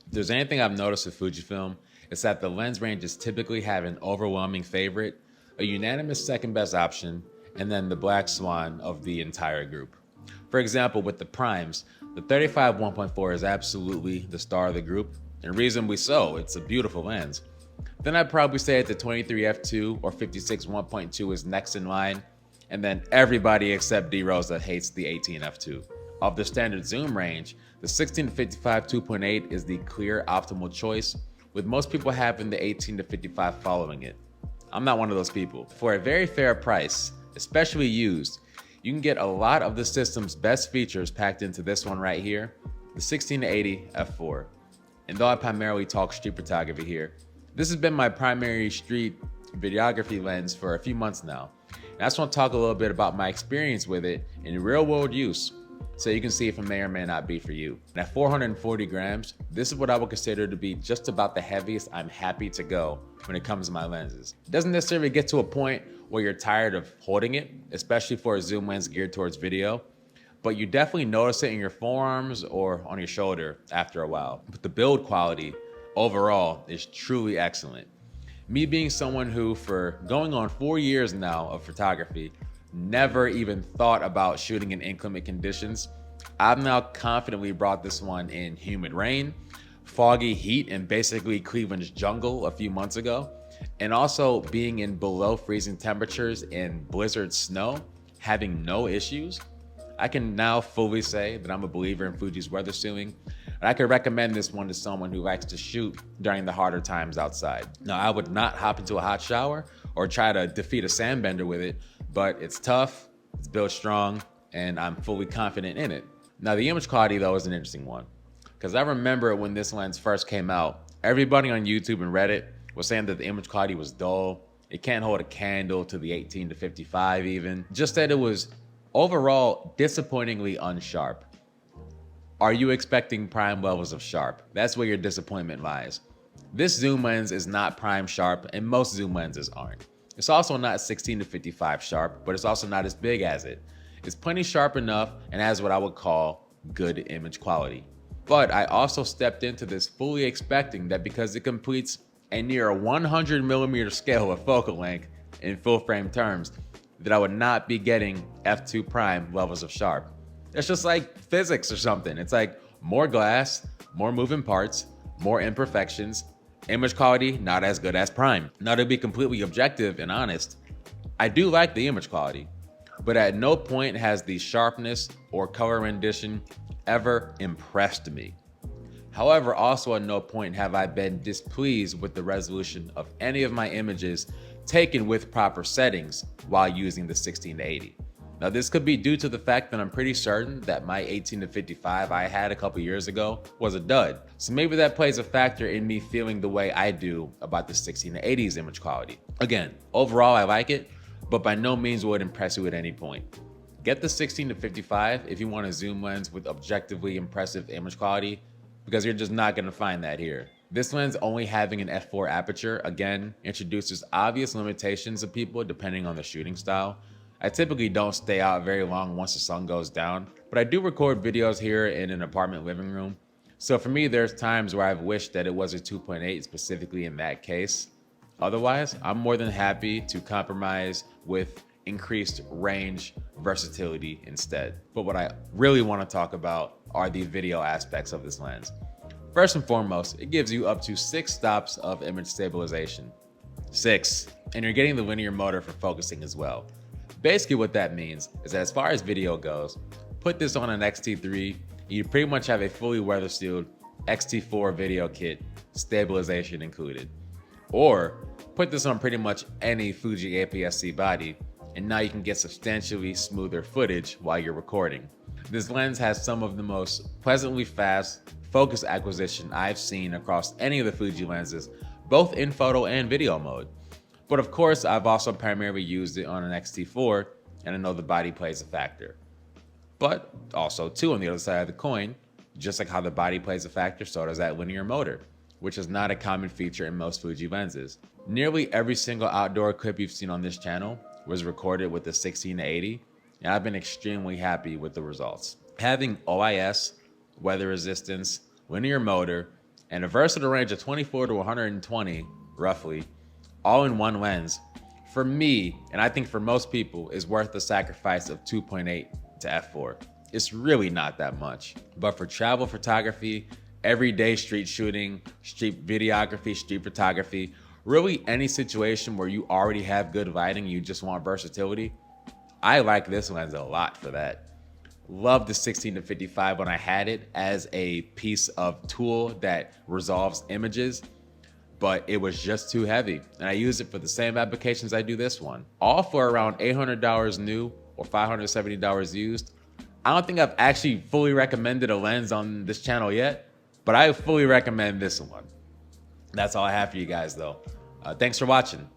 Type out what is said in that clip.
If there's anything I've noticed with Fujifilm, it's that the lens ranges typically have an overwhelming favorite, a unanimous second best option, and then the black swan of the entire group. For example, with the primes, the 35 1.4 is absolutely the star of the group, and reasonably so. It's a beautiful lens. Then I'd probably say that the 23 f2 or 56 1.2 is next in line, and then everybody except D Rosa hates the 18 f2. Of the standard zoom range, the 16 to 55 2.8 is the clear optimal choice, with most people having the 18 to 55 following it. I'm not one of those people. For a very fair price, especially used, you can get a lot of the system's best features packed into this one right here, the 16 to 80 f4. And though I primarily talk street photography here, this has been my primary street videography lens for a few months now. And I just want to talk a little bit about my experience with it in real world use, so you can see if it may or may not be for you. And at 440 grams, this is what I would consider to be just about the heaviest I'm happy to go when it comes to my lenses. It doesn't necessarily get to a point where you're tired of holding it, especially for a zoom lens geared towards video, but you definitely notice it in your forearms or on your shoulder after a while. But the build quality overall is truly excellent. Me being someone who, for going on 4 years now of photography, never even thought about shooting in inclement conditions, I've now confidently brought this one in humid rain, foggy heat, and basically Cleveland's jungle a few months ago, and also being in below freezing temperatures and blizzard snow, having no issues. I can now fully say that I'm a believer in Fuji's weather sealing, and I could recommend this one to someone who likes to shoot during the harder times outside. Now, I would not hop into a hot shower or try to defeat a sandbender with it, but it's tough, it's built strong, and I'm fully confident in it. Now, the image quality though is an interesting one, because I remember when this lens first came out, everybody on YouTube and Reddit was saying that the image quality was dull. It can't hold a candle to the 18 to 55 even. Just that it was overall disappointingly unsharp. Are you expecting prime levels of sharp? That's where your disappointment lies. This zoom lens is not prime sharp, and most zoom lenses aren't. It's also not 16 to 55 sharp, but it's also not as big as it. It's plenty sharp enough and has what I would call good image quality. But I also stepped into this fully expecting that because it completes a near 100mm scale of focal length in full frame terms, that I would not be getting f2 prime levels of sharp. It's just like physics or something. It's like more glass, more moving parts, more imperfections, image quality not as good as prime. Now, to be completely objective and honest, I do like the image quality, but at no point has the sharpness or color rendition ever impressed me. However, also at no point have I been displeased with the resolution of any of my images taken with proper settings while using the 16 to 80. Now, this could be due to the fact that I'm pretty certain that my 18 to 55 I had a couple years ago was a dud. So maybe that plays a factor in me feeling the way I do about the 16 to 80's image quality. Again, overall I like it, but by no means will it impress you at any point. Get the 16 to 55 if you want a zoom lens with objectively impressive image quality, because you're just not gonna find that here. This lens only having an f4 aperture, again, introduces obvious limitations of people depending on the shooting style. I typically don't stay out very long once the sun goes down, but I do record videos here in an apartment living room. So for me, there's times where I've wished that it was a 2.8 specifically in that case. Otherwise, I'm more than happy to compromise with increased range versatility instead. But what I really want to talk about are the video aspects of this lens. First and foremost, it gives you up to 6 stops of image stabilization. 6. And you're getting the linear motor for focusing as well. Basically what that means is that as far as video goes, put this on an X-T3, you pretty much have a fully weather sealed X-T4 video kit, stabilization included. Or put this on pretty much any Fuji APS-C body, and now you can get substantially smoother footage while you're recording. This lens has some of the most pleasantly fast focus acquisition I've seen across any of the Fuji lenses, both in photo and video mode. But of course, I've also primarily used it on an X-T4, and I know the body plays a factor. But also too, on the other side of the coin, just like how the body plays a factor, so does that linear motor, which is not a common feature in most Fuji lenses. Nearly every single outdoor clip you've seen on this channel was recorded with the 16 to 80, and I've been extremely happy with the results. Having OIS, weather resistance, linear motor, and a versatile range of 24 to 120, roughly, all in one lens, for me, and I think for most people, is worth the sacrifice of 2.8 to f4. It's really not that much. But for travel photography, everyday street shooting, street videography, street photography, really any situation where you already have good lighting, you just want versatility, I like this lens a lot for that. Love the 16 to 55 when I had it as a piece of tool that resolves images, but it was just too heavy. And I use it for the same applications I do this one. All for around $800 new or $570 used. I don't think I've actually fully recommended a lens on this channel yet, but I fully recommend this one. That's all I have for you guys though. Thanks for watching.